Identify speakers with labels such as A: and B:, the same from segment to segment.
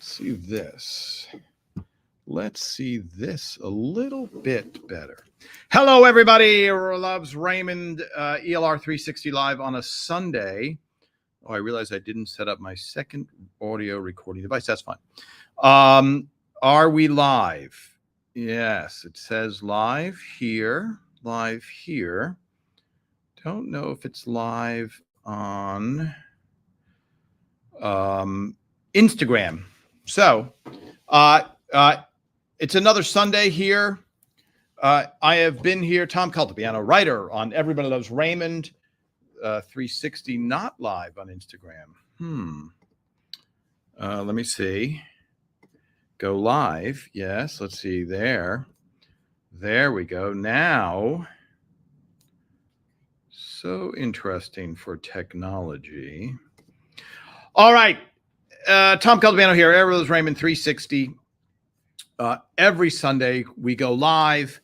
A: see this. Let's see this a little bit better. Hello, everybody. Loves Raymond, ELR 360 Live on a Sunday. Oh, I realized I didn't set up my second audio recording device. That's fine. Are we live? Yes, it says live here. Live here. Don't know if it's live on Instagram. So, it's another Sunday here. I have been here, Tom Caltabiano, writer on Everybody Loves Raymond, 360, not live on Instagram. Let me see. Go live. Yes, let's see there. There we go. Now, so interesting for technology. All right. Tom Caltabiano here, Everybody Loves Raymond, 360. Every Sunday we go live.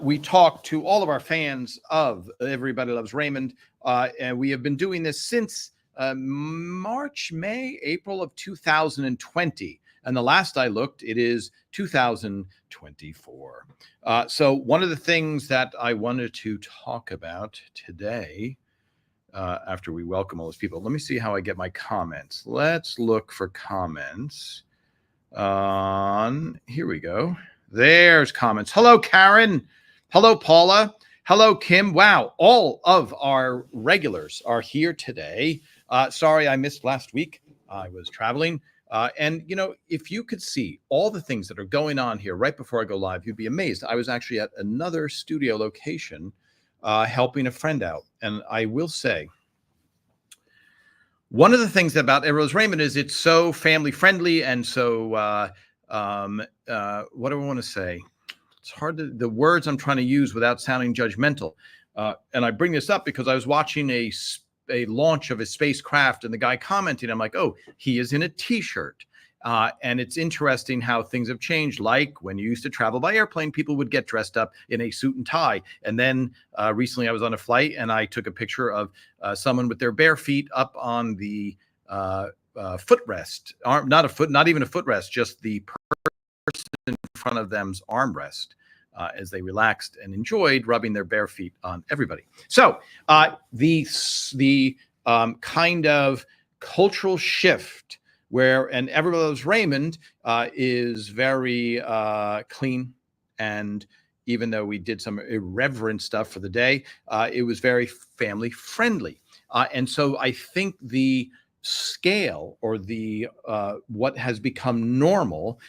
A: We talk to all of our fans of Everybody Loves Raymond. And we have been doing this since March, May, April of 2020. And the last I looked, it is 2024. So one of the things that I wanted to talk about today, after we welcome all those people, let me see how I get my comments. Let's look for comments. Here we go. There's comments. Hello, Karen. Hello, Paula. Hello, Kim. Wow, all of our regulars are here today. Sorry I missed last week. I was traveling. And, you know, if you could see all the things that are going on here right before I go live, you'd be amazed. I was actually at another studio location helping a friend out. And I will say, one of the things about Everybody Loves Raymond is it's so family friendly and so, what do I want to say? It's hard to, the words I'm trying to use without sounding judgmental. And I bring this up because I was watching a launch of a spacecraft and the guy commenting, I'm like, oh, he is in a t-shirt. And it's interesting how things have changed. Like when you used to travel by airplane, people would get dressed up in a suit and tie. And then recently I was on a flight and I took a picture of someone with their bare feet up on the footrest, not even a footrest, just the person in front of them's armrest as they relaxed and enjoyed rubbing their bare feet on everybody. So the kind of cultural shift where, and Everybody Loves Raymond is very clean. And even though we did some irreverent stuff for the day, it was very family friendly. And so I think the scale or the what has become normal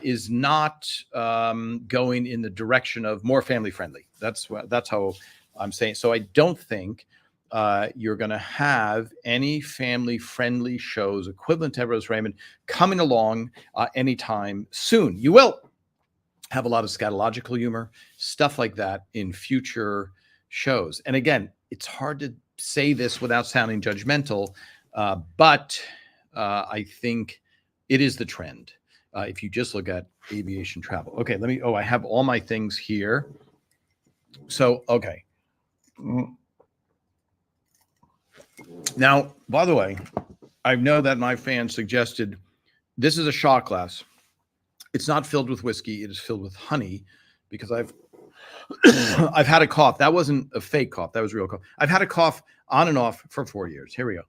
A: is not going in the direction of more family friendly. That's how I'm saying. So I don't think you're going to have any family-friendly shows equivalent to Everybody Loves Raymond coming along anytime soon. You will have a lot of scatological humor, stuff like that in future shows. And again, it's hard to say this without sounding judgmental, but I think it is the trend. If you just look at aviation travel. Okay, I have all my things here. So, okay. Now, by the way, I know that my fans suggested this is a shot glass. It's not filled with whiskey. It is filled with honey because I've had a cough. That wasn't a fake cough. That was a real cough. I've had a cough on and off for 4 years. Here we go.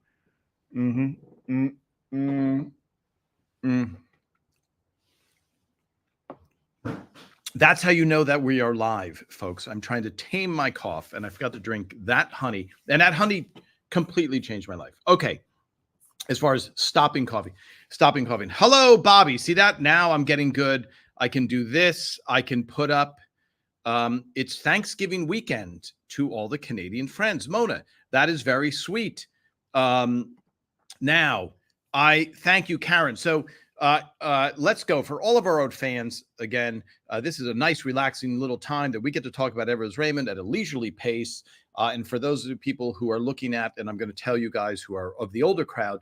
A: That's how you know that we are live, folks. I'm trying to tame my cough, and I forgot to drink that honey. And that honey completely changed my life. Okay. As far as stopping coughing. Hello, Bobby. See that? Now I'm getting good. I can do this. I can put up. It's Thanksgiving weekend to all the Canadian friends. Mona, that is very sweet. Now, I thank you, Karen. So let's go. For all of our old fans, again, this is a nice, relaxing little time that we get to talk about Everett Raymond at a leisurely pace. And for those of the people who are looking at, and I'm going to tell you guys who are of the older crowd,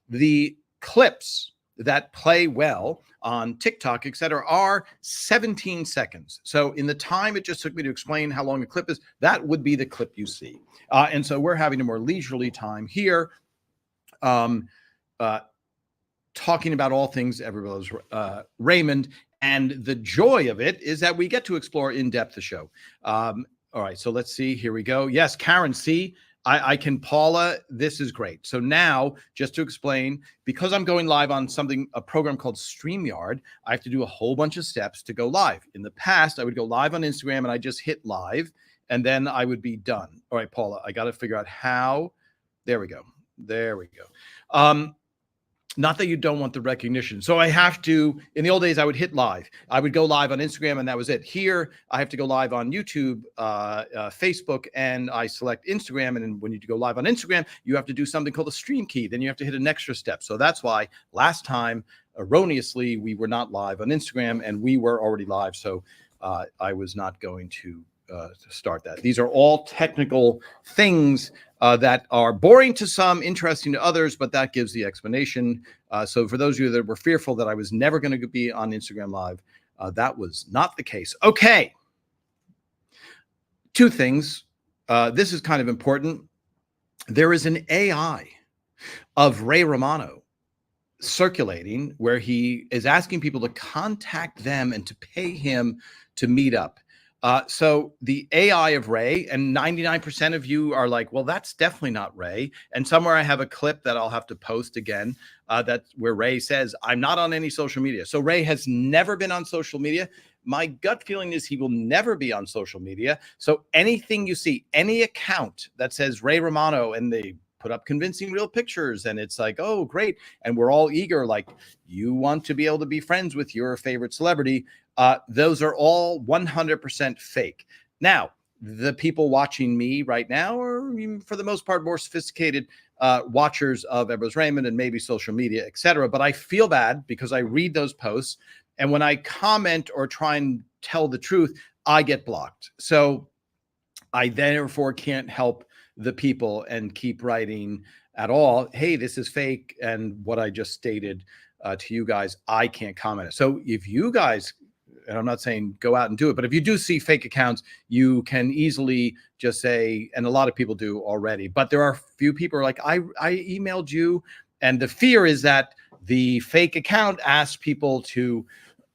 A: the clips that play well on TikTok, et cetera, are 17 seconds. So in the time it just took me to explain how long a clip is, that would be the clip you see. And so we're having a more leisurely time here. talking about all things Everybody Loves Raymond. And the joy of it is that we get to explore in depth the show. All right, so let's see. Here we go. Yes, Karen, see, I can, Paula, this is great. So now, just to explain, because I'm going live on a program called StreamYard, I have to do a whole bunch of steps to go live. In the past, I would go live on Instagram and I just hit live and then I would be done. All right, Paula, I got to figure out how. There we go. There we go. Not that you don't want the recognition. So I have to, in the old days, I would hit live. I would go live on Instagram and that was it. Here, I have to go live on YouTube, Facebook, and I select Instagram. And then when you go live on Instagram, you have to do something called a stream key. Then you have to hit an extra step. So that's why last time, erroneously, we were not live on Instagram and we were already live. So I was not going to start that. These are all technical things that are boring to some, interesting to others, but that gives the explanation. So for those of you that were fearful that I was never going to be on Instagram Live, that was not the case. Okay. Two things. This is kind of important. There is an AI of Ray Romano circulating where he is asking people to contact them and to pay him to meet up. So the AI of Ray, and 99% of you are like, well, that's definitely not Ray. And somewhere I have a clip that I'll have to post again, that's where Ray says, I'm not on any social media. So Ray has never been on social media. My gut feeling is he will never be on social media. So anything you see, any account that says Ray Romano and they put up convincing real pictures and it's like, oh, great. And we're all eager, like you want to be able to be friends with your favorite celebrity. Those are all 100% fake. Now, the people watching me right now are, for the most part, more sophisticated watchers of Everybody Loves Raymond and maybe social media, etc. But I feel bad because I read those posts. And when I comment or try and tell the truth, I get blocked. So I therefore can't help the people and keep writing at all. Hey, this is fake. And what I just stated to you guys, I can't comment. So if you guys, and I'm not saying go out and do it, but if you do see fake accounts, you can easily just say, and a lot of people do already, but there are a few people who are like, I emailed you. And the fear is that the fake account asks people to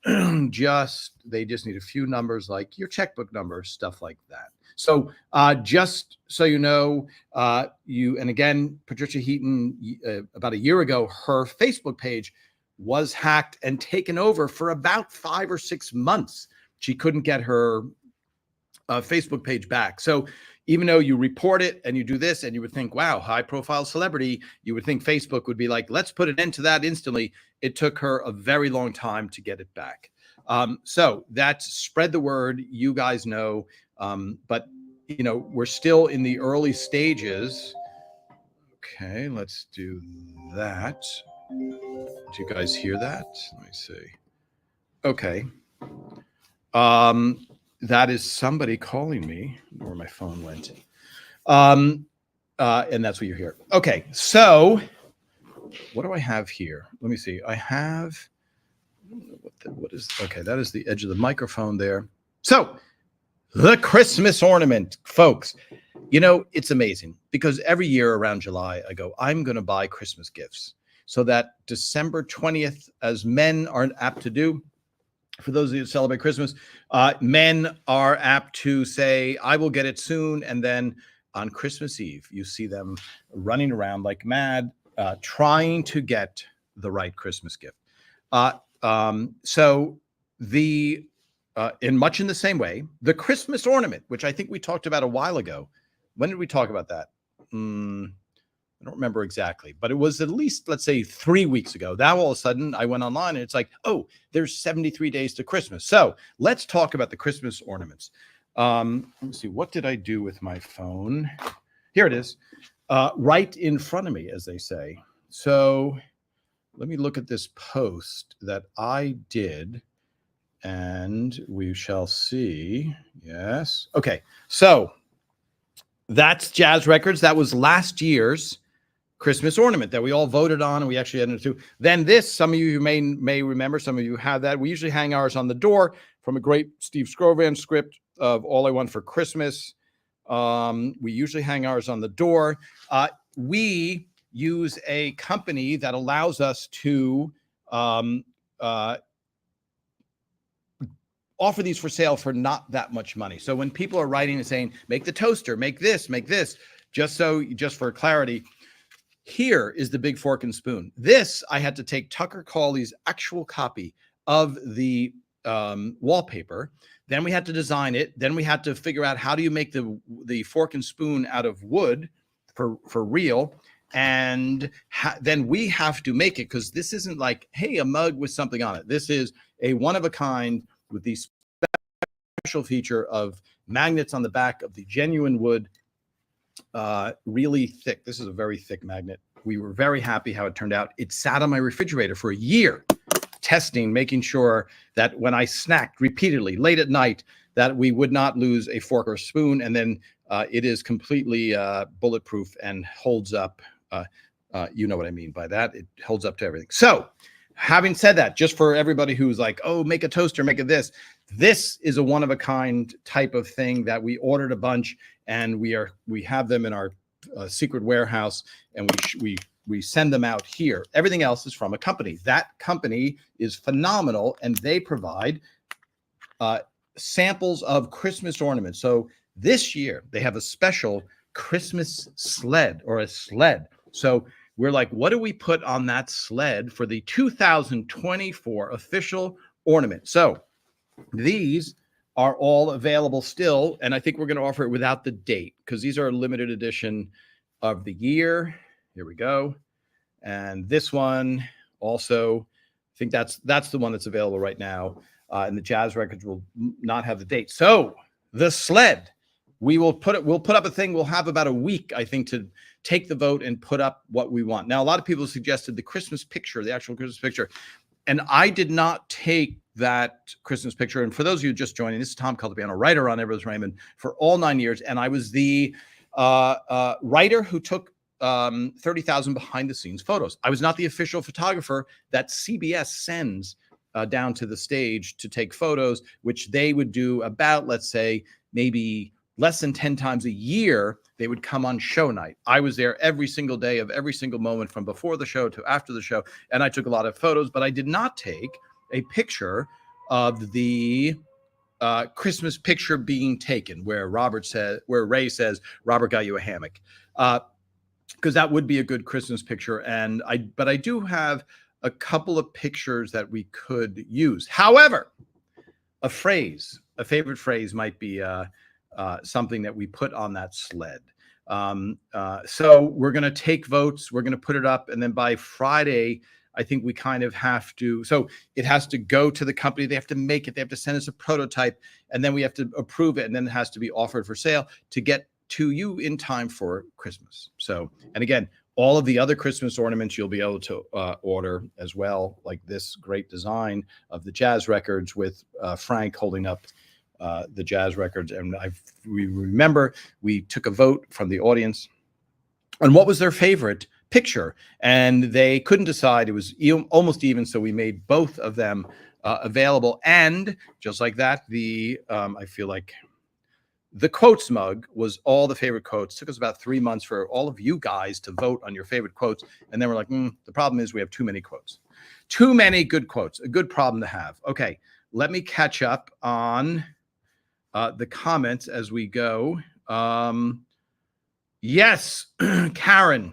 A: they just need a few numbers, like your checkbook number, stuff like that. So just so you know, and again, Patricia Heaton, about a year ago, her Facebook page was hacked and taken over for about 5 or 6 months. She couldn't get her Facebook page back. So even though you report it and you do this and you would think, wow, high profile celebrity, you would think Facebook would be like, let's put an end to that instantly. It took her a very long time to get it back. So that's spread the word. You guys know, but you know, we're still in the early stages. Okay, let's do that. Do you guys hear that? Let me see. Okay. That is somebody calling me, where my phone went. And that's what you hear. Okay, so what do I have here? Let me see. I have, what is, okay, that is the edge of the microphone there. So the Christmas ornament, folks. You know, it's amazing because every year around July, I go, I'm going to buy Christmas gifts so that December 20th, as men are apt to do, for those of you who celebrate Christmas, men are apt to say, I will get it soon. And then on Christmas Eve, you see them running around like mad, trying to get the right Christmas gift. So in much in the same way, the Christmas ornament, which I think we talked about a while ago. When did we talk about that? I don't remember exactly, but it was at least, let's say, 3 weeks ago. Now, all of a sudden, I went online and it's like, oh, there's 73 days to Christmas. So let's talk about the Christmas ornaments. Let me see. What did I do with my phone? Here it is, right in front of me, as they say. So let me look at this post that I did. And we shall see. Yes. Okay. So that's Jazz Records. That was last year's Christmas ornament that we all voted on, and we actually ended to. Then this, some of you may remember, some of you have that. We usually hang ours on the door from a great Steve Scrovan script of All I Want for Christmas. We usually hang ours on the door. We use a company that allows us to offer these for sale for not that much money. So when people are writing and saying, make the toaster, make this, just for clarity, here is the big fork and spoon. This, I had to take Tucker Cawley's actual copy of the wallpaper. Then we had to design it. Then we had to figure out how do you make the fork and spoon out of wood for real. And then we have to make it, because this isn't like, hey, a mug with something on it. This is a one of a kind with the special feature of magnets on the back of the genuine wood, really thick. This is a very thick magnet. We were very happy how it turned out. It sat on my refrigerator for a year, testing, making sure that when I snacked repeatedly late at night, that we would not lose a fork or spoon. And then it is completely bulletproof and holds up. You know what I mean by that. It holds up to everything. So having said that, just for everybody who's like, oh, make a toaster, make it this. This is a one-of-a-kind type of thing that we ordered a bunch, and we have them in our secret warehouse, and we send them out here. Everything else is from a company. That company is phenomenal, and they provide samples of Christmas ornaments. So this year they have a special Christmas sled, or a sled. So we're like, what do we put on that sled for the 2024 official ornament? So these are all available still, and I think we're going to offer it without the date, because these are a limited edition of the year. Here we go. And this one also, I think that's the one that's available right now. And the Jazz Records will not have the date. So the sled, we'll put up a thing. We'll have about a week, I think, to take the vote and put up what we want. Now, a lot of people suggested the Christmas picture, the actual Christmas picture. And I did not take that Christmas picture. And for those of you just joining, this is Tom Caltabiano, writer on Rose Raymond for all 9 years. And I was the writer who took 30,000 behind the scenes photos. I was not the official photographer that CBS sends down to the stage to take photos, which they would do about, let's say, maybe less than 10 times a year. They would come on show night. I was there every single day of every single moment from before the show to after the show. And I took a lot of photos, but I did not take a picture of the Christmas picture being taken where Ray says, Robert got you a hammock. Because that would be a good Christmas picture. But I do have a couple of pictures that we could use. However, a favorite phrase might be something that we put on that sled. So we're going to take votes. We're going to put it up. And then by Friday, I think we kind of have to. So it has to go to the company. They have to make it. They have to send us a prototype. And then we have to approve it. And then it has to be offered for sale to get to you in time for Christmas. So, and again, all of the other Christmas ornaments you'll be able to order as well, like this great design of the Jazz Records with Frank holding up the Jazz Records. And we remember we took a vote from the audience on what was their favorite picture, and they couldn't decide. It was almost even, so we made both of them available. And just like that, I feel like the quotes mug was all the favorite quotes. It took us about 3 months for all of you guys to vote on your favorite quotes. And then we're like, the problem is we have too many quotes. Too many good quotes. A good problem to have. Okay, let me catch up on the comments as we go. Yes, Karen.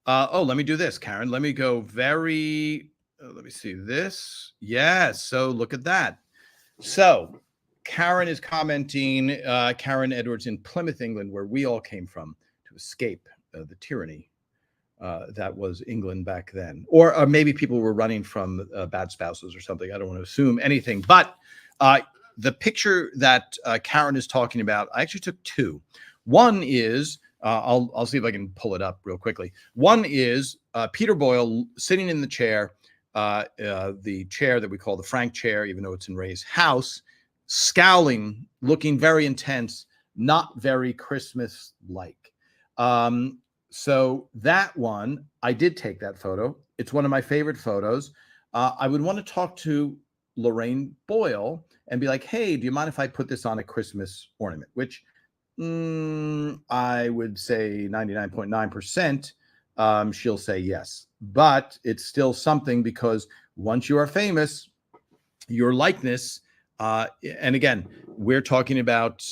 A: Let me do this, Karen. Let me go let me see this. Yes, so look at that. So Karen is commenting, Karen Edwards in Plymouth, England, where we all came from to escape the tyranny that was England back then. Or maybe people were running from bad spouses or something. I don't want to assume anything. But the picture that Karen is talking about, I actually took two. One is, I'll see if I can pull it up real quickly. One is Peter Boyle sitting in the chair, the chair that we call the Frank chair, even though it's in Ray's house, scowling, looking very intense, not very Christmas-like. So that one, I did take that photo. It's one of my favorite photos. I would want to talk to Lorraine Boyle and be like, hey, do you mind if I put this on a Christmas ornament? Which I would say 99.9%, she'll say yes. But it's still something because once you are famous, your likeness, and again, we're talking about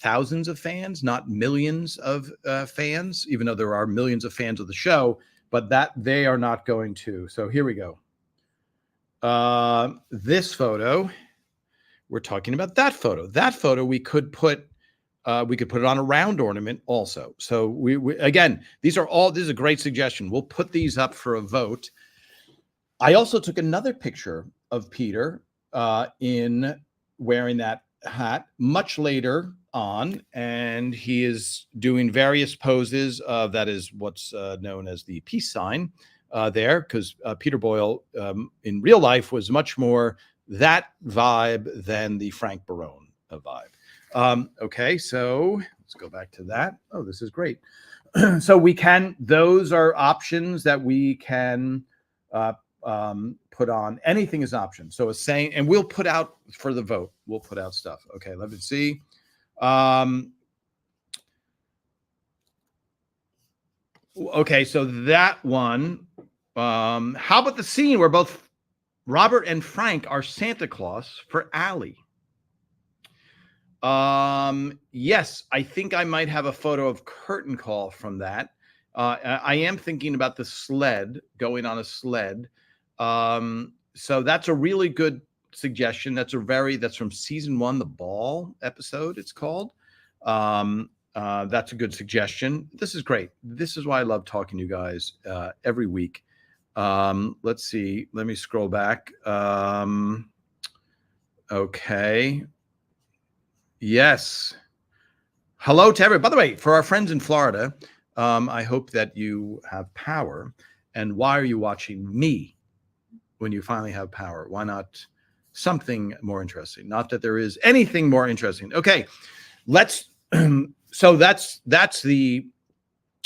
A: thousands of fans, not millions of fans, even though there are millions of fans of the show, but that they are not going to. So here we go. This photo, we're talking about that photo. That photo we could put it on a round ornament also. So we again, this is a great suggestion. We'll put these up for a vote. I also took another picture of Peter in wearing that hat much later on, and he is doing various poses. That is what's known as the peace sign there, because Peter Boyle in real life was much more that vibe than the Frank Barone vibe. Okay, so let's go back to that. Oh, this is great. So those are options that we can put on. Anything is an option. So a saying, and we'll put out for the vote, we'll put out stuff. Okay, let me see. Okay, so that one, how about the scene where both Robert and Frank are Santa Claus for Allie? Yes, I think I might have a photo of curtain call from that. I am thinking about the sled, going on a sled. So that's a really good suggestion. That's from season 1, the ball episode, it's called. That's a good suggestion. This is great. This is why I love talking to you guys every week. Let's see. Let me scroll back. Okay. Yes. Hello to everybody. By the way, for our friends in Florida, I hope that you have power. And why are you watching me when you finally have power? Why not something more interesting? Not that there is anything more interesting. Okay, let's. So that's the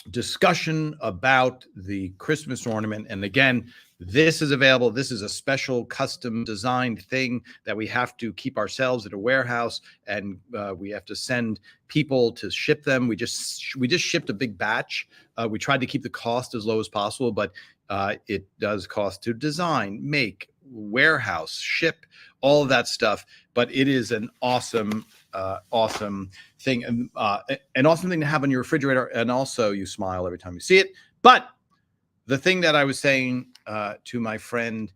A: discussion about the Christmas ornament. And again, this is available. This is a special custom designed thing that we have to keep ourselves at a warehouse, and we have to send people to ship them. We just shipped a big batch. We tried to keep the cost as low as possible, but it does cost to design, make, warehouse, ship, all of that stuff. But it is an awesome thing, and an awesome thing to have on your refrigerator. And also, you smile every time you see it. But the thing that I was saying to my friend,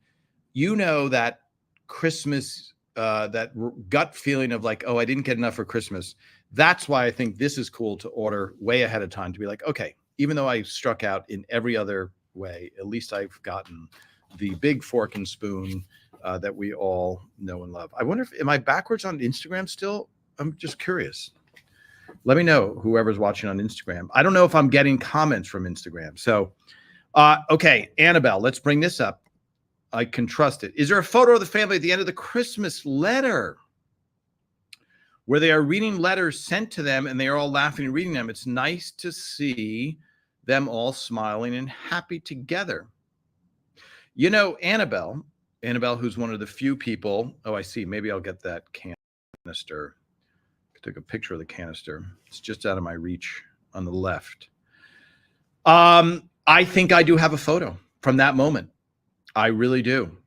A: that Christmas, that gut feeling of like, oh, I didn't get enough for Christmas. That's why I think this is cool to order way ahead of time, to be like, okay, even though I struck out in every other way, at least I've gotten the big fork and spoon that we all know and love. I wonder am I backwards on Instagram still? I'm just curious. Let me know, whoever's watching on Instagram. I don't know if I'm getting comments from Instagram. So, okay, Annabelle, let's bring this up. I can trust it. Is there a photo of the family at the end of the Christmas letter where they are reading letters sent to them and they are all laughing and reading them? It's nice to see them all smiling and happy together. Annabelle, who's one of the few people. Oh, I see. Maybe I'll get that canister. I took a picture of the canister. It's just out of my reach on the left. I think I do have a photo from that moment. I really do.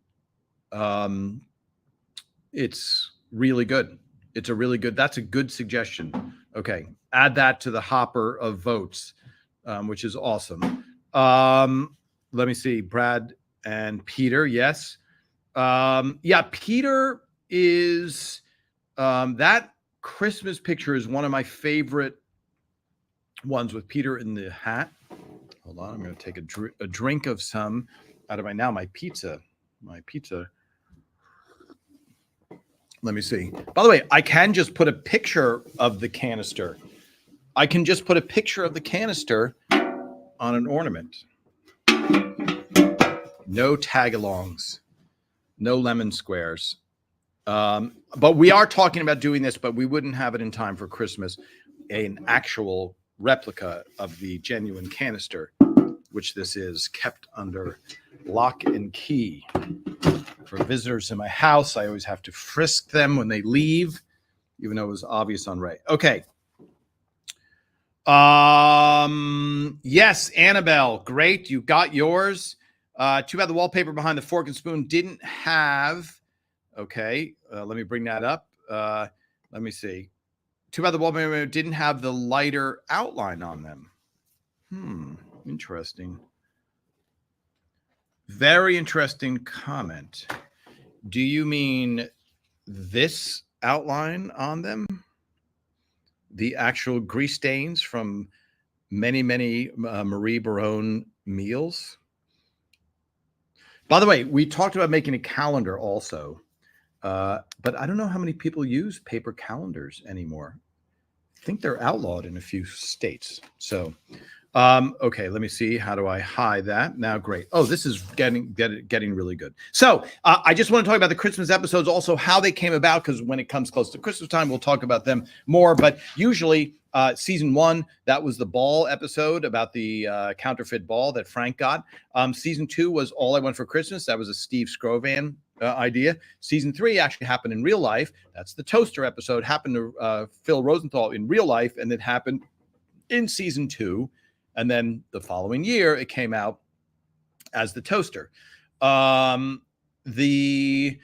A: It's really good. That's a good suggestion. Okay. Add that to the hopper of votes, which is awesome. Let me see. Brad and Peter. Yes. Peter is, that Christmas picture is one of my favorite ones with Peter in the hat. Hold on. I'm going to take a drink of some out of my pizza. Let me see. By the way, I can just put a picture of the canister. On an ornament. No tag-alongs, no lemon squares. But we are talking about doing this, but we wouldn't have it in time for Christmas. An actual replica of the genuine canister, which this is, kept under lock and key. For visitors in my house, I always have to frisk them when they leave, even though it was obvious on Ray. Okay. Yes, Annabelle, great. You got yours. Too bad the wallpaper behind the fork and spoon didn't have. Okay, let me bring that up. Let me see. Too bad the wallpaper didn't have the lighter outline on them. Interesting. Very interesting comment. Do you mean this outline on them? The actual grease stains from many, many Marie Barone meals? By the way, we talked about making a calendar also, but I don't know how many people use paper calendars anymore. I think they're outlawed in a few states. So, okay, let me see. How do I hide that? Now, great. Oh, this is getting really good. So, I just want to talk about the Christmas episodes, also how they came about, because when it comes close to Christmas time, we'll talk about them more. But usually, season 1, that was the ball episode about the counterfeit ball that Frank got. Season 2 was All I Want for Christmas. That was a Steve Scrovan idea. Season 3 actually happened in real life. That's the toaster episode. Happened to Phil Rosenthal in real life, and it happened in season 2. And then the following year, it came out as the toaster. Let me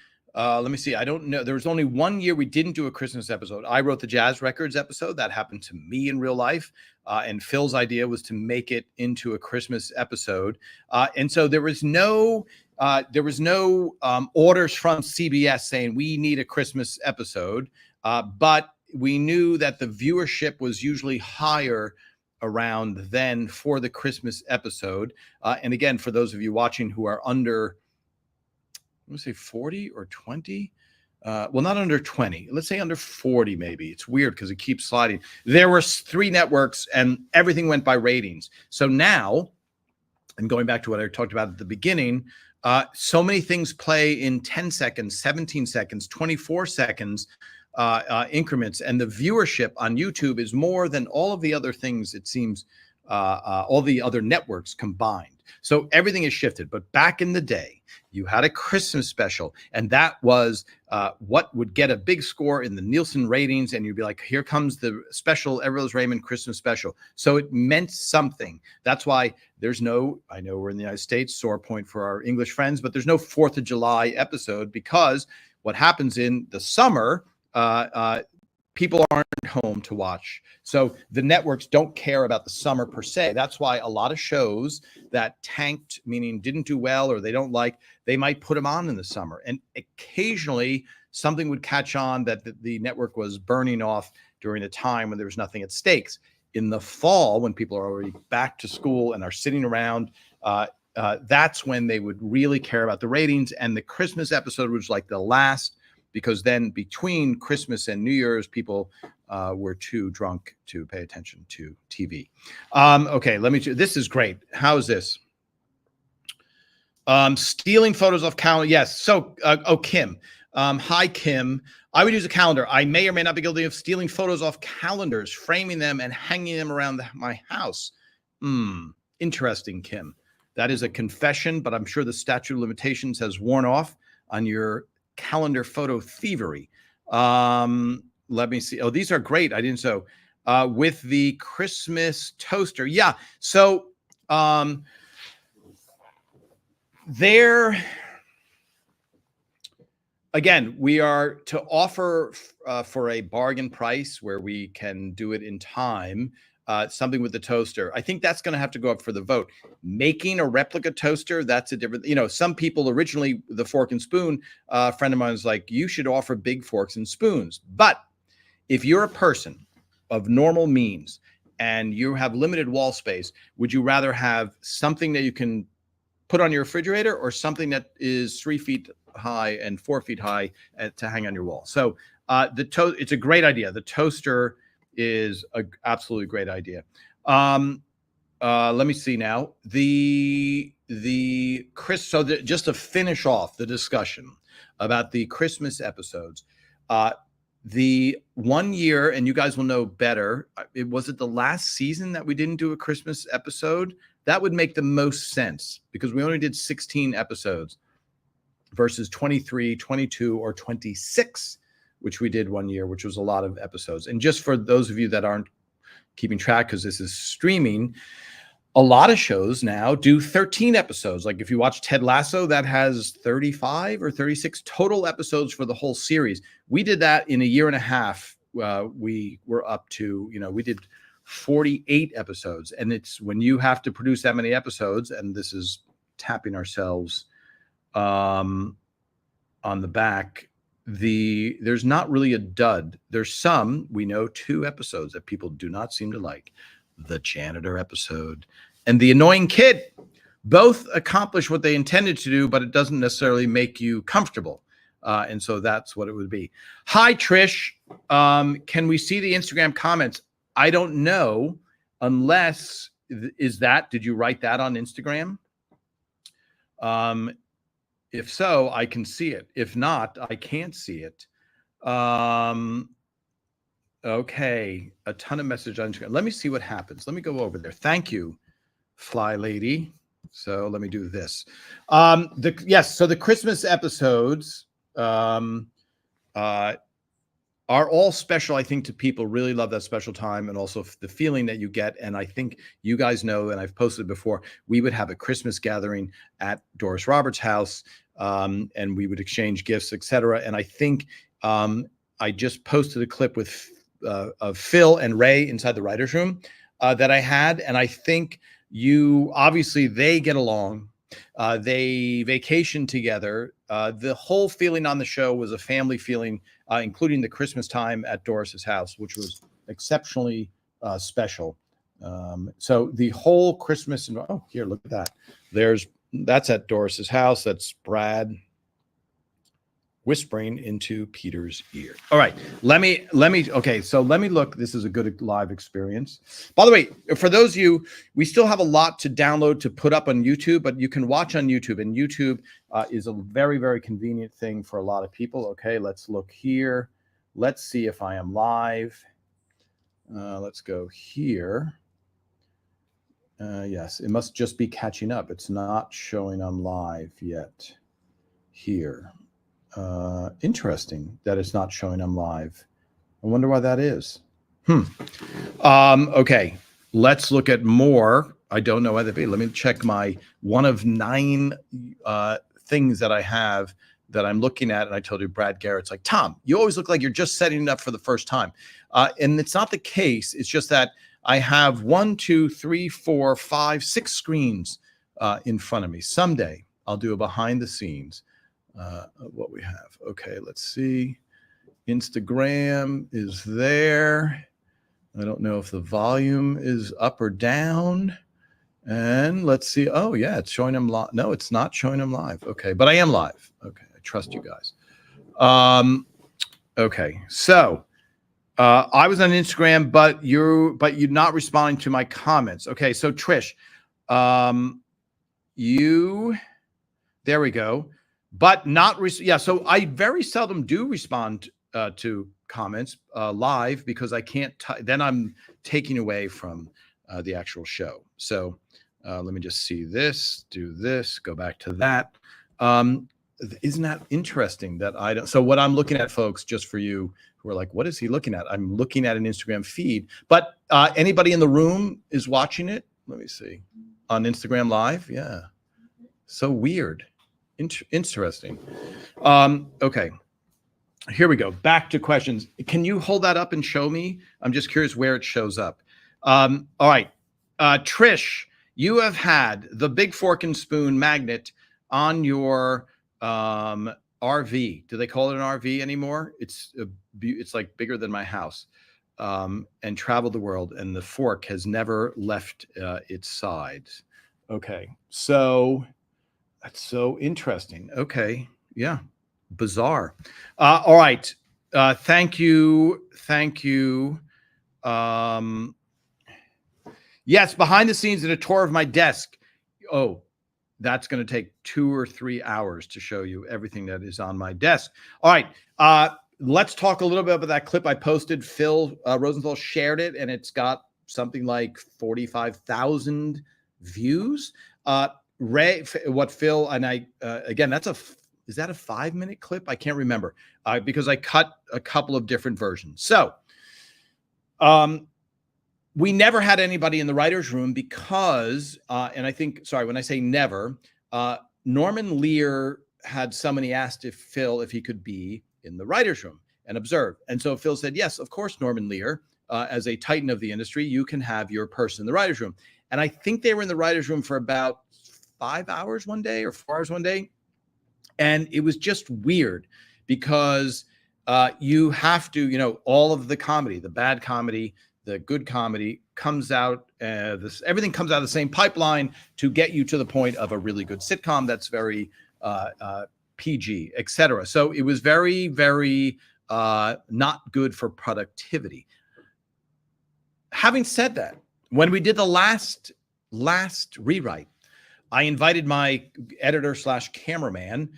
A: see. I don't know. There was only one year we didn't do a Christmas episode. I wrote the Jazz Records episode. That happened to me in real life. And Phil's idea was to make it into a Christmas episode. And so there was no orders from CBS saying we need a Christmas episode. But we knew that the viewership was usually higher around then for the Christmas episode. And again, for those of you watching who are under, let me say 40 or 20. Well, not under 20. Let's say under 40, maybe. It's weird because it keeps sliding. There were 3 networks and everything went by ratings. So now, and going back to what I talked about at the beginning, so many things play in 10 seconds, 17 seconds, 24 seconds increments, and the viewership on YouTube is more than all of the other things, it seems, all the other networks combined. So everything is shifted. But back in the day, you had a Christmas special, and that was what would get a big score in the Nielsen ratings, and you'd be like, here comes the special Everett Raymond Christmas special. So it meant something. That's why there's no, I know we're in the United States, sore point for our English friends, but there's no 4th of July episode, because what happens in the summer, people aren't home to watch. So the networks don't care about the summer per se. That's why a lot of shows that tanked, meaning didn't do well or they don't like, they might put them on in the summer. And occasionally something would catch on that the network was burning off during a time when there was nothing at stakes. In the fall, when people are already back to school and are sitting around, that's when they would really care about the ratings. And the Christmas episode was like the last, because then between Christmas and New Year's, people were too drunk to pay attention to TV. Okay, this is great. How is this? Stealing photos off calendar. Yes. So, Kim. Hi, Kim. I would use a calendar. I may or may not be guilty of stealing photos off calendars, framing them and hanging them around my house. Interesting, Kim. That is a confession, but I'm sure the statute of limitations has worn off on your calendar photo thievery. Let me see. Oh, these are great. I didn't. So with the Christmas toaster. Yeah. So there, again, we are to offer for a bargain price where we can do it in time. Something with the toaster. I think that's going to have to go up for the vote. Making a replica toaster, that's a different, some people originally, the fork and spoon, a friend of mine was like, you should offer big forks and spoons. But if you're a person of normal means and you have limited wall space, would you rather have something that you can put on your refrigerator or something that is 3 feet high and 4 feet high to hang on your wall? So it's a great idea. The toaster is an absolutely great idea. Let me see now. Just to finish off the discussion about the Christmas episodes, the 1 year, and you guys will know better, was it the last season that we didn't do a Christmas episode? That would make the most sense because we only did 16 episodes versus 23, 22, or 26, which we did 1 year, which was a lot of episodes. And just for those of you that aren't keeping track because this is streaming, a lot of shows now do 13 episodes. Like if you watch Ted Lasso, that has 35 or 36 total episodes for the whole series. We did that in a year and a half. We were up to, we did 48 episodes. And it's when you have to produce that many episodes, and this is tapping ourselves on the back, there's not really a dud. There's some, we know, 2 episodes that people do not seem to like. The janitor episode and the annoying kid both accomplish what they intended to do, but it doesn't necessarily make you comfortable. And so that's what it would be. Hi, Trish. Can we see the Instagram comments? I don't know unless did you write that on Instagram? If so, I can see it. If not, I can't see it. Okay, a ton of messages on Instagram. Let me see what happens. Let me go over there. Thank you, Fly Lady. So let me do this. So the Christmas episodes are all special, I think, to people. Really love that special time and also the feeling that you get. And I think you guys know, and I've posted before, we would have a Christmas gathering at Doris Roberts' house, and we would exchange gifts, etc. And I think I just posted a clip with of Phil and Ray inside the writer's room that I had. And I think obviously they get along. They vacation together. The whole feeling on the show was a family feeling, including the Christmas time at Doris's house, which was exceptionally special. So the whole Christmas, here, look at that. That's at Doris's house. That's Brad whispering into Peter's ear. All right, let me look. This is a good live experience. By the way, for those of you, we still have a lot to download to put up on YouTube, but you can watch on YouTube, and YouTube is a very, very convenient thing for a lot of people. Okay, let's look here. Let's see if I am live. Let's go here. Yes, it must just be catching up. It's not showing I'm live yet here. Interesting that it's not showing I'm live. I wonder why that is. Okay, let's look at more. I don't know whether let me check my one of 9 things that I have that I'm looking at. And I told you, Brad Garrett's like, Tom, you always look like you're just setting it up for the first time. And it's not the case. It's just that I have 1, 2, 3, 4, 5, 6 screens in front of me. Someday I'll do a behind the scenes what we have. Okay, let's see. Instagram is there. I don't know if the volume is up or down. And let's see. Oh, yeah, it's showing them live. No, it's not showing them live. Okay, but I am live. Okay, I trust you guys. Okay, so I was on Instagram, but you're not responding to my comments. Okay, so Trish, there we go. But not, so I very seldom do respond to comments live because I can't, then I'm taking away from the actual show. So let me just see this, do this, go back to that. Isn't that interesting that I don't, so what I'm looking at, folks, just for you who are like, what is he looking at? I'm looking at an Instagram feed, but anybody in the room is watching it. Let me see on Instagram Live. Yeah. So weird. Interesting. Okay, here we go. Back to questions. Can you hold that up and show me? I'm just curious where it shows up. All right, Trish, you have had the big fork and spoon magnet on your RV. Do they call it an RV anymore? It's like bigger than my house, and traveled the world, and the fork has never left its sides. Okay, so. That's so interesting. Okay. Yeah. Bizarre. All right. Thank you. Thank you. Yes. Behind the scenes and a tour of my desk. Oh, that's going to take 2 or 3 hours to show you everything that is on my desk. All right. Let's talk a little bit about that clip I posted. Phil Rosenthal shared it, and it's got something like 45,000 views. Ray, what Phil and I, again, is that a 5-minute clip? I can't remember because I cut a couple of different versions. So we never had anybody in the writer's room because, and I think, sorry, when I say never, Norman Lear had somebody asked if Phil, if he could be in the writer's room and observe. And so Phil said, yes, of course, Norman Lear, as a titan of the industry, you can have your person in the writer's room. And I think they were in the writer's room for about 5 hours one day or 4 hours one day. And it was just weird because you have to, all of the comedy, the bad comedy, the good comedy comes out, everything comes out of the same pipeline to get you to the point of a really good sitcom that's very PG, etc. So it was very, very not good for productivity. Having said that, when we did the last rewrite, I invited my editor / cameraman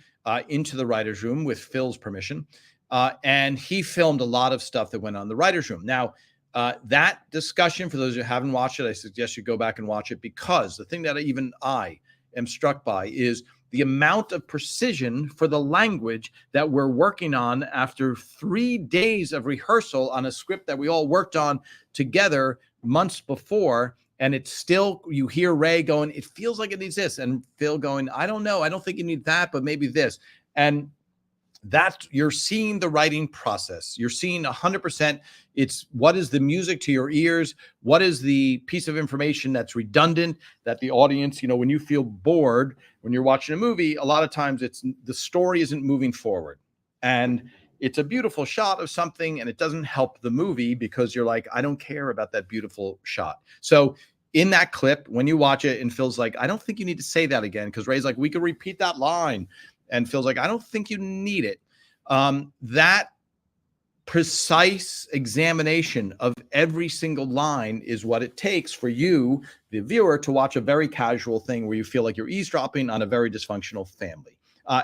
A: into the writer's room with Phil's permission, and he filmed a lot of stuff that went on in the writer's room. Now, that discussion, for those who haven't watched it, I suggest you go back and watch it, because the thing that even I am struck by is the amount of precision for the language that we're working on after 3 days of rehearsal on a script that we all worked on together months before. And it's still, you hear Ray going, it feels like it needs this. And Phil going, I don't know. I don't think you need that, but maybe this. And that you're seeing the writing process. You're seeing 100%. It's what is the music to your ears? What is the piece of information that's redundant that the audience, when you feel bored, when you're watching a movie, a lot of times it's the story isn't moving forward. And it's a beautiful shot of something and it doesn't help the movie because you're like, I don't care about that beautiful shot. So in that clip, when you watch it and Phil's like, I don't think you need to say that again, because Ray's like, we could repeat that line. And Phil's like, I don't think you need it. That precise examination of every single line is what it takes for you, the viewer, to watch a very casual thing where you feel like you're eavesdropping on a very dysfunctional family.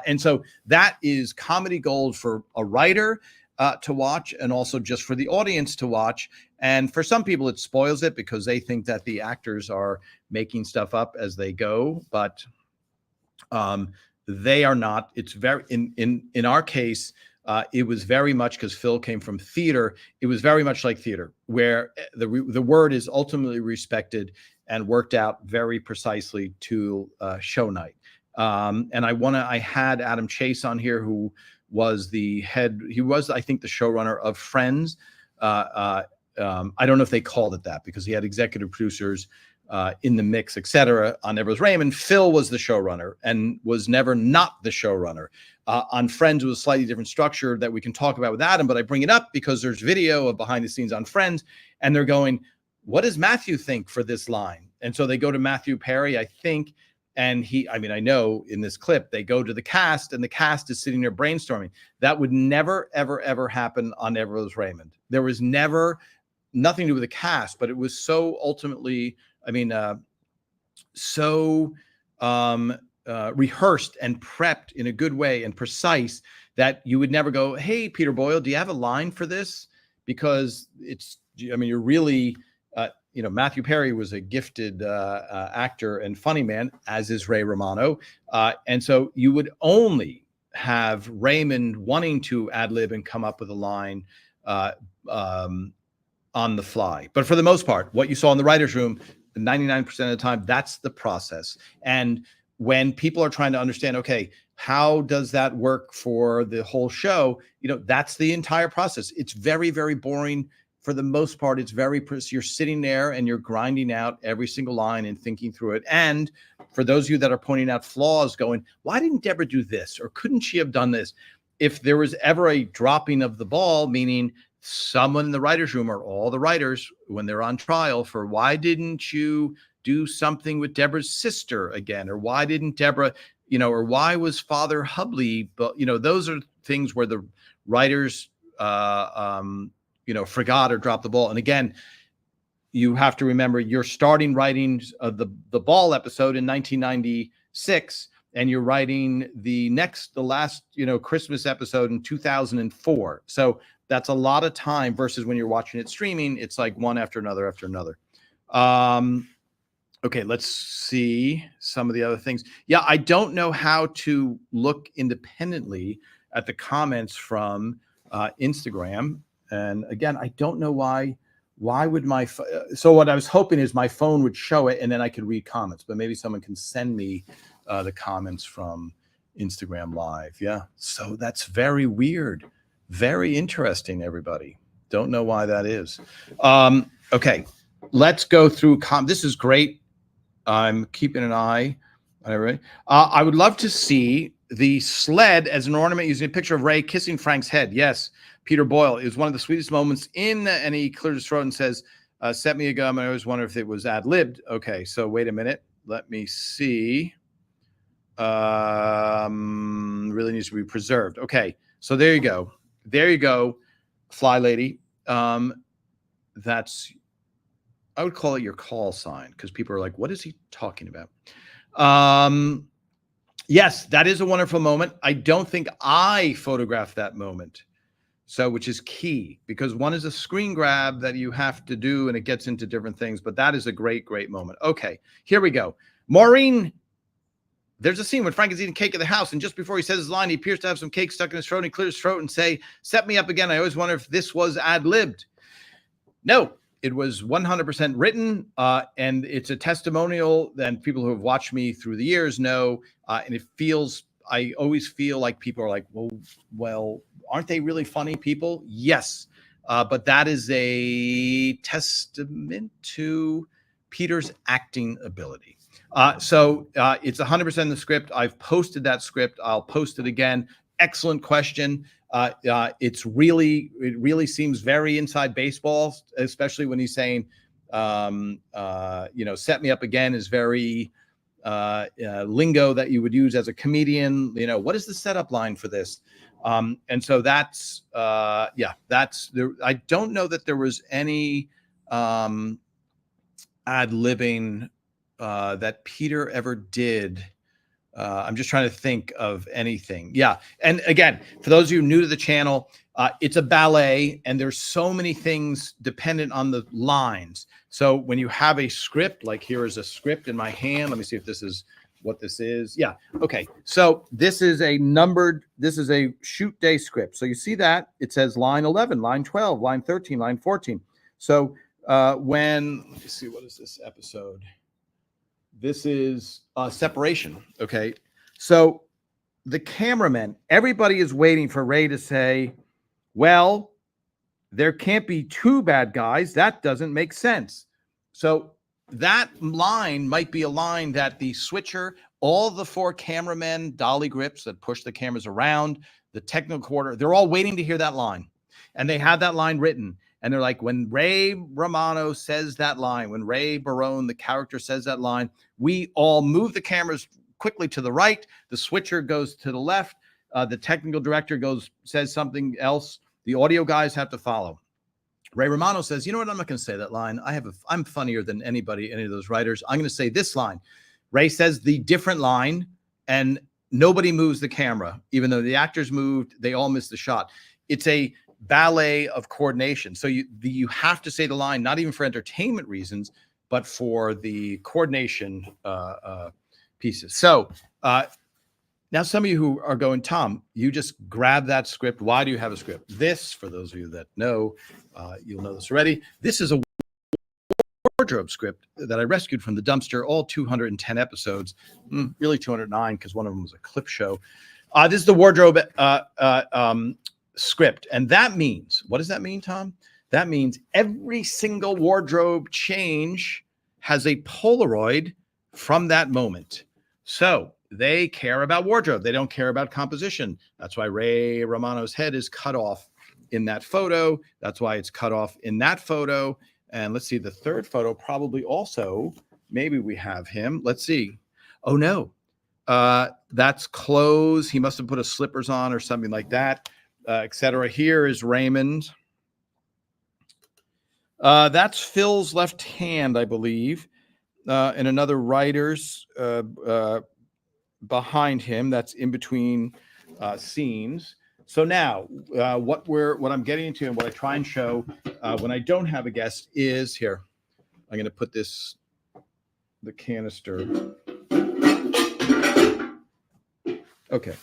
A: And so that is comedy gold for a writer to watch, and also just for the audience to watch. And for some people, it spoils it because they think that the actors are making stuff up as they go, but they are not. It's very, in our case, it was very much, because Phil came from theater, it was very much like theater, where the word is ultimately respected and worked out very precisely to show night. And I had Adam Chase on here, who was the head. He was, I think, the showrunner of Friends. I don't know if they called it that, because he had executive producers in the mix, etc. On Everyone's Raymond, Phil was the showrunner and was never not the showrunner. On Friends, it was a slightly different structure that we can talk about with Adam, but I bring it up because there's video of behind the scenes on Friends, and they're going, what does Matthew think for this line? And so they go to Matthew Perry, I think, and I know in this clip, they go to the cast, and the cast is sitting there brainstorming. That would never, ever, ever happen on Everyone's Raymond. There was never nothing to do with the cast, but it was so ultimately, rehearsrsed and prepped in a good way and precise that you would never go, hey, Peter Boyle, do you have a line for this? Because you're really, Matthew Perry was a gifted actor and funny man, as is Ray Romano. And so you would only have Raymond wanting to ad lib and come up with a line on the fly. But for the most part, what you saw in the writer's room, 99% of the time, that's the process. And when people are trying to understand, okay, how does that work for the whole show? That's the entire process. It's very, very boring. For the most part, it's very, you're sitting there and you're grinding out every single line and thinking through it. And for those of you that are pointing out flaws, going, why didn't Deborah do this? Or couldn't she have done this? If there was ever a dropping of the ball, meaning someone in the writer's room or all the writers, when they're on trial for why didn't you do something with Deborah's sister again? Or why didn't Deborah, or why was Father Hubley? But, those are things where the writers, forgot or dropped the ball. And again, you have to remember you're starting writing the Ball episode in 1996, and you're writing the last, Christmas episode in 2004. So that's a lot of time versus when you're watching it streaming, it's like one after another after another. Okay, let's see some of the other things. Yeah, I don't know how to look independently at the comments from Instagram. And again, I don't know why Why would so what I was hoping is my phone would show it and then I could read comments, but maybe someone can send me the comments from Instagram Live. Yeah. So that's very weird. Very interesting, everybody. Don't know why that is. Okay. Let's go through. This is great. I'm keeping an eye on everybody. I would love to see the sled as an ornament using a picture of Ray kissing Frank's head. Yes. Peter Boyle, it was one of the sweetest moments and he cleared his throat and says, set me a gum. I always wonder if it was ad-libbed. Okay, so wait a minute. Let me see. Really needs to be preserved. Okay, so there you go. There you go, Fly Lady. That's, I would call it your call sign because people are like, what is he talking about? Yes, that is a wonderful moment. I don't think I photographed that moment. So, which is key because one is a screen grab that you have to do and it gets into different things, but that is a great, great moment. Okay, here we go. Maureen, there's a scene when Frank is eating cake at the house and just before he says his line, he appears to have some cake stuck in his throat and he clears his throat and say, set me up again. I always wonder if this was ad-libbed. No, it was 100% written and it's a testimonial that people who have watched me through the years know, and it feels, I always feel like people are like, well, aren't they really funny people? Yes. But that is a testament to Peter's acting ability. So it's 100% in the script. I've posted that script. I'll post it again. Excellent question. It really seems very inside baseball, especially when he's saying, set me up again is very lingo that you would use as a comedian. What is the setup line for this? And so that's that's there. I don't know that there was any ad-libbing that Peter ever did. I'm just trying to think of anything. Yeah. And again, for those of you new to the channel, it's a ballet and there's so many things dependent on the lines. So when you have a script, like here is a script in my hand. Let me see if this is what this is. Yeah. Okay. So this is a shoot day script. So you see that it says line 11, line 12, line 13, line 14. So let me see, what is this episode? This is separation. Okay. So the cameraman, everybody is waiting for Ray to say, well, there can't be two bad guys. That doesn't make sense. So that line might be a line that the switcher, all the four cameramen, dolly grips that push the cameras around, the technical quarter, they're all waiting to hear that line. And they have that line written. And they're like, when Ray Romano says that line, when Ray Barone, the character, says that line, we all move the cameras quickly to the right. The switcher goes to the left. The technical director says something else. The audio guys have to follow. Ray Romano says, you know what? I'm not going to say that line. I'm funnier than any of those writers. I'm going to say this line. Ray says the different line and nobody moves the camera. Even though the actors moved, they all missed the shot. It's a ballet of coordination. So you have to say the line, not even for entertainment reasons, but for the coordination pieces. So now some of you who are going, Tom, you just grab that script. Why do you have a script? This, for those of you that know, you'll know this already. This is a wardrobe script that I rescued from the dumpster, all 210 episodes, really 209 because one of them was a clip show. This is the wardrobe script. And that means, what does that mean, Tom? That means every single wardrobe change has a Polaroid from that moment. So they care about wardrobe. They don't care about composition. That's why Ray Romano's head is cut off in that photo. That's why it's cut off in that photo. And let's see, the third photo probably also, maybe we have him. Let's see. Oh, no. That's clothes. He must have put a slippers on or something like that. Etc. Here is Raymond. That's Phil's left hand, I believe, and another writer's behind him. That's in between scenes. So now, what I'm getting into and what I try and show when I don't have a guest is here. I'm going to put the canister. Okay.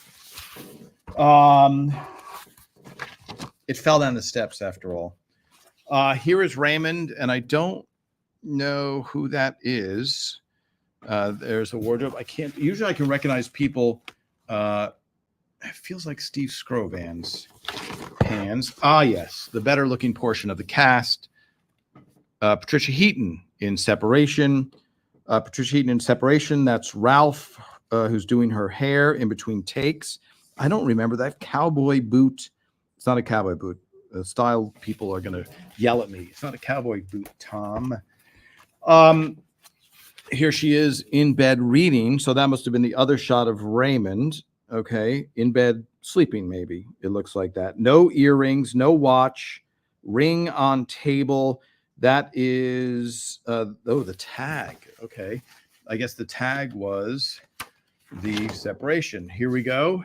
A: It fell down the steps after all. Here is Raymond, and I don't know who that is. There's a wardrobe. Usually I can recognize people. It feels like Steve Scrovan's hands. Ah, yes, the better looking portion of the cast. Patricia Heaton in Separation. Patricia Heaton in Separation. That's Ralph, who's doing her hair in between takes. I don't remember that cowboy boot. It's not a cowboy boot. Style people are going to yell at me. It's not a cowboy boot, Tom. Here she is in bed reading. So that must have been the other shot of Raymond. Okay, in bed sleeping, maybe. It looks like that. No earrings, no watch, ring on table. That is, the tag. Okay, I guess the tag was the separation. Here we go.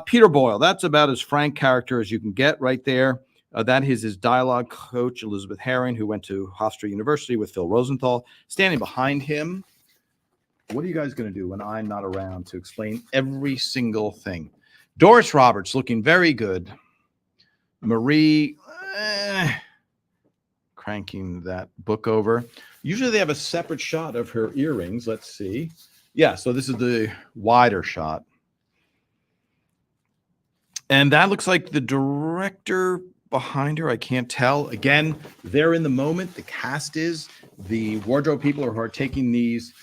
A: Peter Boyle, that's about as frank character as you can get right there. That is his dialogue coach, Elizabeth Herring, who went to Hofstra University with Phil Rosenthal. Standing behind him, what are you guys going to do when I'm not around to explain every single thing? Doris Roberts, looking very good. Marie, cranking that book over. Usually they have a separate shot of her earrings. Let's see. Yeah, so this is the wider shot. And that looks like the director behind her. I can't tell. Again, they're in the moment. The cast is. The wardrobe people who are taking these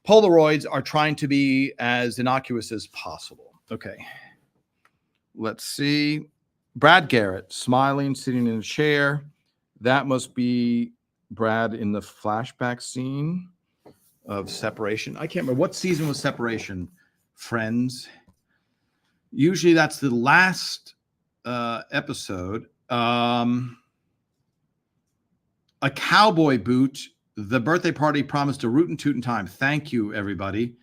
A: Polaroids are trying to be as innocuous as possible. Okay. Let's see. Brad Garrett, smiling, sitting in a chair. That must be Brad in the flashback scene of Separation. I can't remember. What season was Separation? Friends. Usually that's the last episode. A cowboy boot. The birthday party promised a rootin' tootin' time. Thank you, everybody.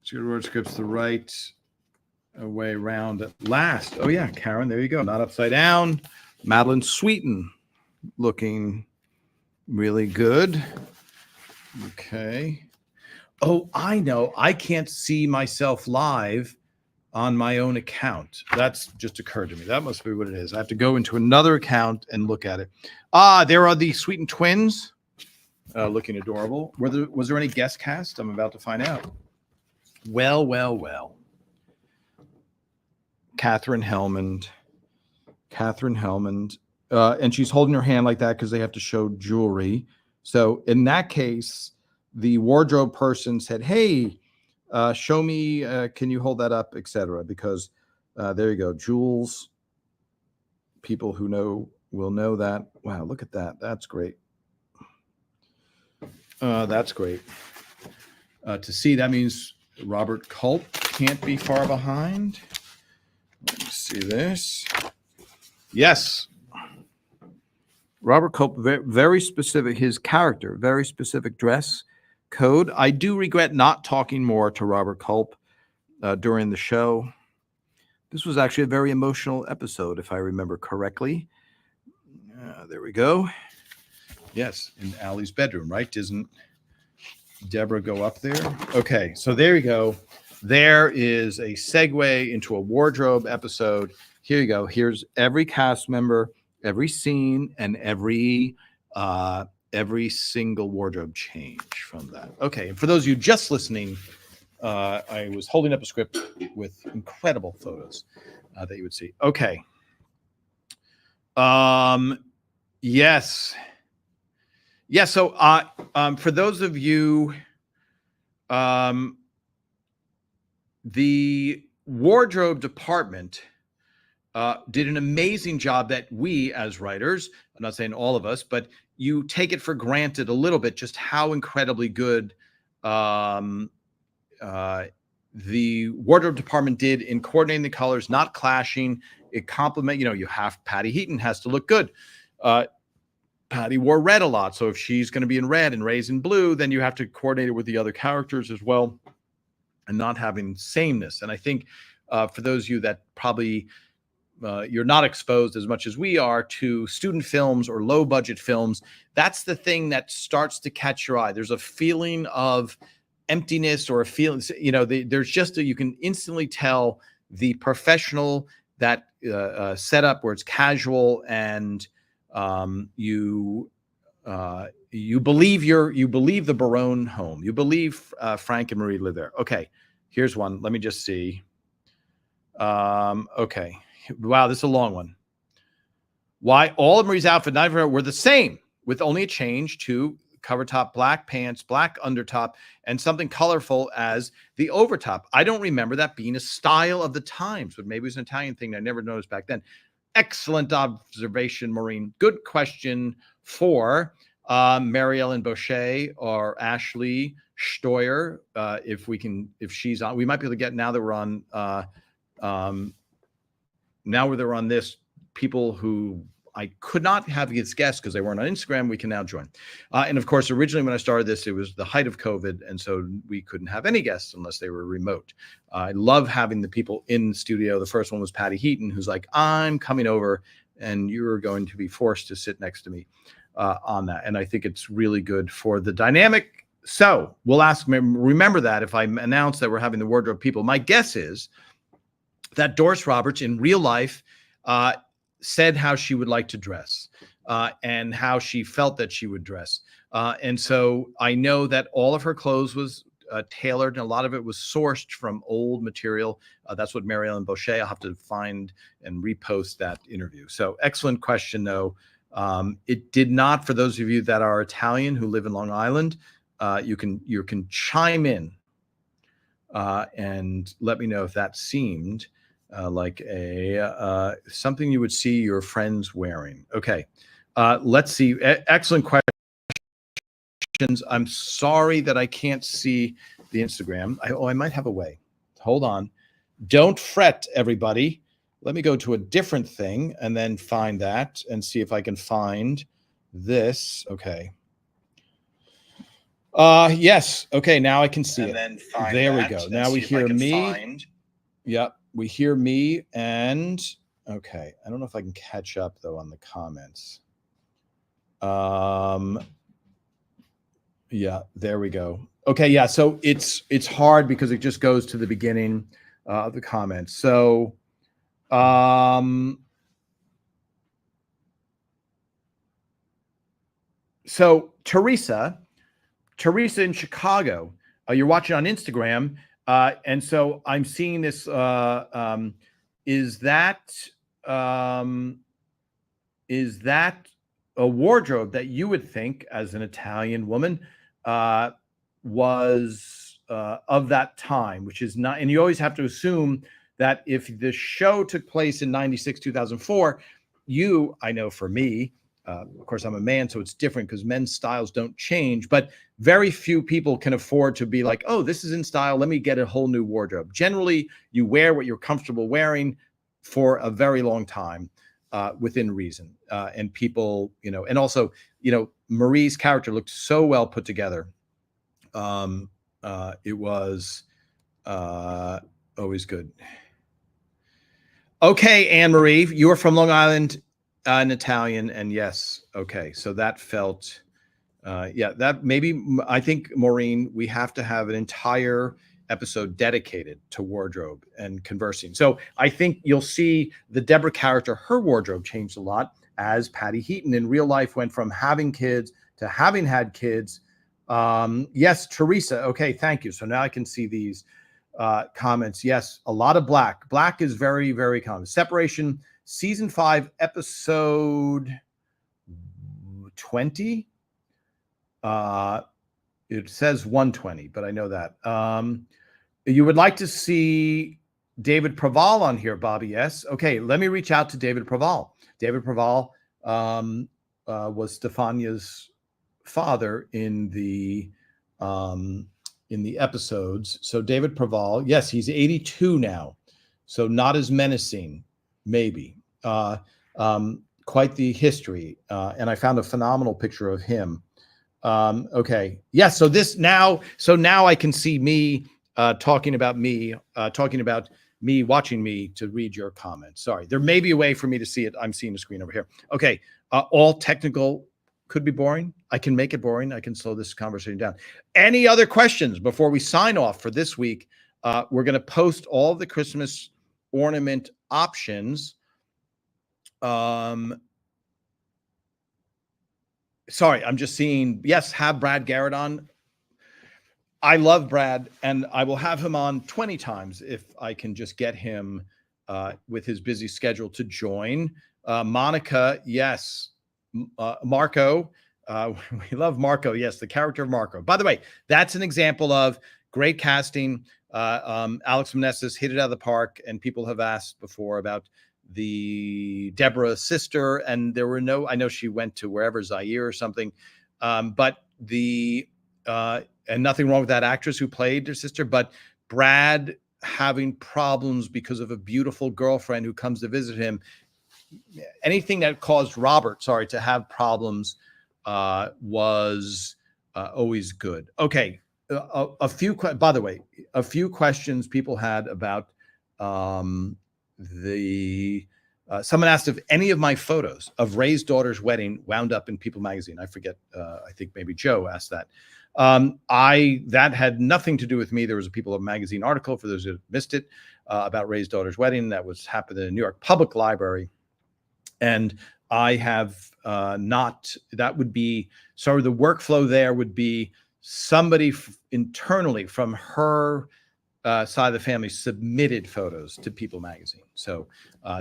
A: Scripts the right way around at last. Oh, yeah, Karen, there you go. Not upside down. Madeline Sweeten looking really good. Okay. Oh, I know. I can't see myself live on my own account. That's just occurred to me. That must be what it is. I have to go into another account and look at it. There are the Sweeten twins, looking adorable. Was there any guest cast? I'm about to find out. Well. Catherine Hellmond. And she's holding her hand like that because they have to show jewelry. So in that case, the wardrobe person said, hey, show me, can you hold that up, etc. Because there you go, jewels. People who know will know that. Wow, look at that. That's great. That's great. To see, that means Robert Culp can't be far behind. Let me see this. Yes. Robert Culp, very specific, his character, very specific dress code. I do regret not talking more to Robert Culp during the show. This was actually a very emotional episode, if I remember correctly. There we go. Yes, in Allie's bedroom, right? Doesn't Deborah go up there? Okay, so there you go. There is a segue into a wardrobe episode. Here you go. Here's every cast member, every scene, and every single wardrobe change from that. Okay, and for those of you just listening, I was holding up a script with incredible photos that you would see. Okay. Yes. Yeah, so for those of you, the wardrobe department did an amazing job that we as writers, I'm not saying all of us, but you take it for granted a little bit just how incredibly good the wardrobe department did in coordinating the colors, not clashing. It complement, you have Patty Heaton has to look good. Patty wore red a lot. So if she's going to be in red and Ray's in blue, then you have to coordinate it with the other characters as well and not having sameness. And I think for those of you that probably you're not exposed as much as we are to student films or low budget films, that's the thing that starts to catch your eye. There's a feeling of emptiness or a feeling, there's just you can instantly tell the professional, setup where it's casual and you believe the Barone home. You believe Frank and Marie live there. Okay, here's one. Let me just see. Okay, wow, this is a long one. Why all of Marie's outfit were the same, with only a change to cover top, black pants, black undertop, and something colorful as the overtop. I don't remember that being a style of the times, but maybe it was an Italian thing that I never noticed back then. Excellent observation, Maureen. Good question for Mary Ellen Boucher or Ashley Steuer. If she's on, we might be able to get, now that we're on, now where they're on this, people who I could not have as guests because they weren't on Instagram, we can now join. And of course, originally when I started this, it was the height of COVID. And so we couldn't have any guests unless they were remote. I love having the people in the studio. The first one was Patty Heaton, who's like, I'm coming over and you're going to be forced to sit next to me on that. And I think it's really good for the dynamic. So we'll ask, remember that if I announce that we're having the wardrobe people, my guess is that Doris Roberts in real life said how she would like to dress and how she felt that she would dress. And so I know that all of her clothes was tailored, and a lot of it was sourced from old material. That's what Mary Ellen Boucher, I'll have to find and repost that interview. So excellent question, though. It did not, for those of you that are Italian who live in Long Island, you can chime in and let me know if that seemed like a something you would see your friends wearing. Okay, let's see. Excellent questions. I'm sorry that I can't see the Instagram. I might have a way. Hold on. Don't fret, everybody. Let me go to a different thing and then find that and see if I can find this. Okay. Yes. Okay. Now I can see it. There we go. Now we hear me. Yep. We hear me and okay. I don't know if I can catch up though on the comments. Yeah, there we go. Okay. Yeah. So it's hard because it just goes to the beginning of the comments. So, so Teresa in Chicago, you're watching on Instagram. And so I'm seeing this, is that a wardrobe that you would think as an Italian woman was of that time, which is not, and you always have to assume that if the show took place in 96, 2004, I know for me, of course, I'm a man, so it's different because men's styles don't change, but very few people can afford to be like, oh, this is in style, let me get a whole new wardrobe. Generally, you wear what you're comfortable wearing for a very long time within reason. And people, and also, Marie's character looked so well put together. It was always good. Okay, Anne-Marie, you are from Long Island, an Italian, and yes, okay, so that felt, that maybe, I think, Maureen, we have to have an entire episode dedicated to wardrobe and conversing. So I think you'll see the Deborah character, her wardrobe changed a lot as Patty Heaton in real life went from having kids to having had kids. Yes, Teresa, okay, thank you. So now I can see these comments. Yes, a lot of black. Black is very, very common. Separation, season 5, episode 20. It says 120, but I know that. You would like to see David Preval on here, Bobby? Yes. Okay, let me reach out to David Preval. David Preval was Stefania's father in the episodes. So David Preval, yes, he's 82 now, so not as menacing, maybe. Quite the history, and I found a phenomenal picture of him. Okay, yeah. So now I can see me talking about me watching me to read your comments. Sorry, there may be a way for me to see it. I'm seeing the screen over here. Okay, all technical could be boring. I can make it boring. I can slow this conversation down. Any other questions before we sign off for this week? We're going to post all the Christmas ornament options. Sorry, I'm just seeing, yes, have Brad Garrett on. I love Brad, and I will have him on 20 times if I can just get him with his busy schedule to join. Monica, yes. Marco, we love Marco. Yes, the character of Marco. By the way, that's an example of great casting. Alex Meneses hit it out of the park, and people have asked before about the Deborah sister, and there were no, I know she went to wherever, Zaire or something, but and nothing wrong with that actress who played her sister, but Brad having problems because of a beautiful girlfriend who comes to visit him. Anything that caused Robert, to have problems was always good. Okay, by the way, a few questions people had about someone asked if any of my photos of Ray's daughter's wedding wound up in People magazine. I forget. I think maybe Joe asked that. That had nothing to do with me. There was a People magazine article, for those who missed it, about Ray's daughter's wedding that happened in the New York Public Library. And I have not, that would be, so the workflow there would be somebody internally from her side of the family submitted photos to People magazine. So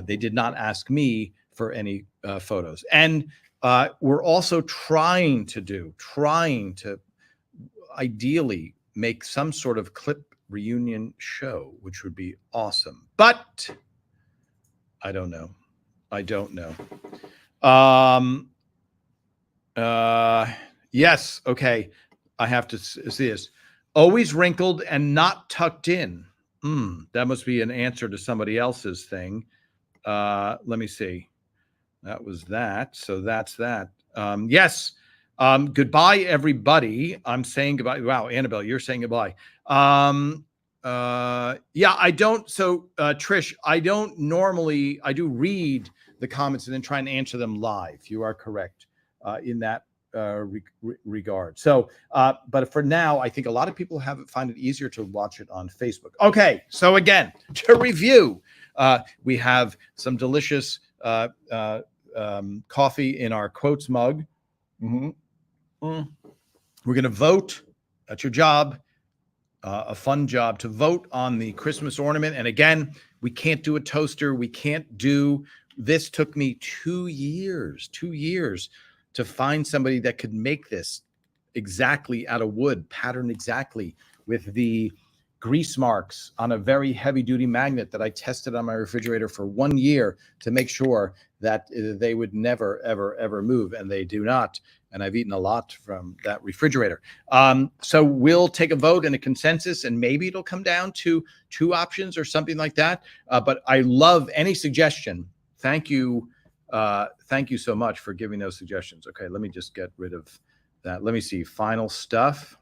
A: they did not ask me for any photos. And we're also trying to ideally make some sort of clip reunion show, which would be awesome. But I don't know. Yes. Okay. I have to see this. Always wrinkled and not tucked in. That must be an answer to somebody else's thing. Let me see. That was that. So that's that. Yes. Goodbye, everybody. I'm saying goodbye. Wow, Annabelle, you're saying goodbye. Yeah, I don't. So, Trish, I don't normally, I do read the comments and then try and answer them live. You are correct in that regard. So, but for now, I think a lot of people find it easier to watch it on Facebook. Okay. So again, to review, we have some delicious coffee in our quotes mug. We're going to vote. That's your job. A fun job to vote on the Christmas ornament. And again, we can't do a toaster. We can't do, this took me 2 years to find somebody that could make this exactly out of wood, patterned exactly with the grease marks on a very heavy duty magnet that I tested on my refrigerator for 1 year to make sure that they would never, ever, ever move. And they do not. And I've eaten a lot from that refrigerator. So we'll take a vote and a consensus, and maybe it'll come down to 2 options or something like that. But I love any suggestion. Thank you. Thank you so much for giving those suggestions. Okay, let me just get rid of that. Let me see. Final stuff.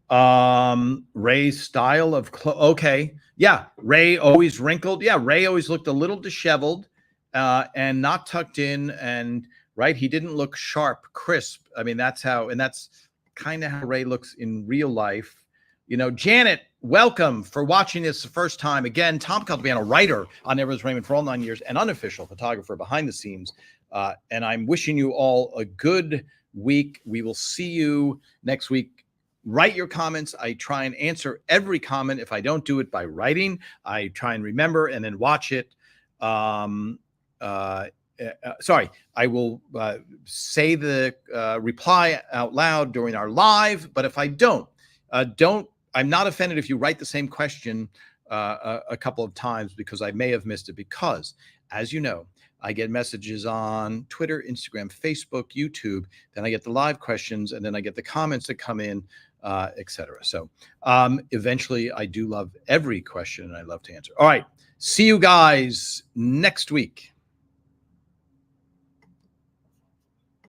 A: Ray's style of clothes. Okay. Yeah. Ray always wrinkled. Yeah. Ray always looked a little disheveled and not tucked in. And right, he didn't look sharp, crisp. I mean, that's kind of how Ray looks in real life. You know, Janet, welcome for watching this the first time. Again, Tom Caltabiano, writer on Never Was Raymond for all 9 years, and unofficial photographer behind the scenes. And I'm wishing you all a good week. We will see you next week. Write your comments. I try and answer every comment. If I don't do it by writing, I try and remember and then watch it. Sorry, I will say the reply out loud during our live. But if I don't, I'm not offended if you write the same question a couple of times, because I may have missed it. Because, as you know, I get messages on Twitter, Instagram, Facebook, YouTube. Then I get the live questions, and then I get the comments that come in, etc. So eventually, I do love every question, and I love to answer. All right, see you guys next week.